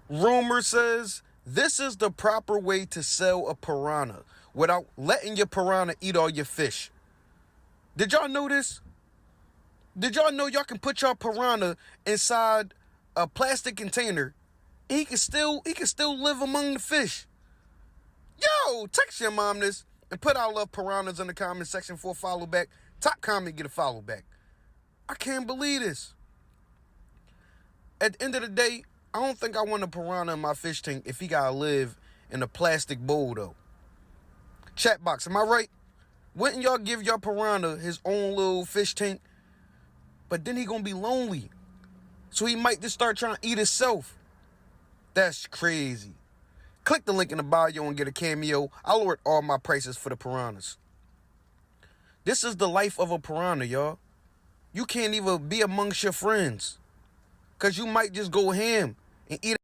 Rumor says this is the proper way to sell a piranha without letting your piranha eat all your fish. Did y'all know this? Did y'all know y'all can put your piranha inside a plastic container and he can still live among the fish? Yo, text your mom this and put I love piranhas in the comment section for a follow back. Top comment, get a follow back. I can't believe this. At the end of the day, I don't think I want a piranha in my fish tank if he gotta live in a plastic bowl though. Chat box, am I right? Wouldn't y'all give your piranha his own little fish tank? But then he gonna be lonely. So he might just start trying to eat himself. That's crazy. Click the link in the bio and get a cameo. I lowered all my prices for the piranhas. This is the life of a piranha, y'all. You can't even be amongst your friends. Because you might just go ham and eat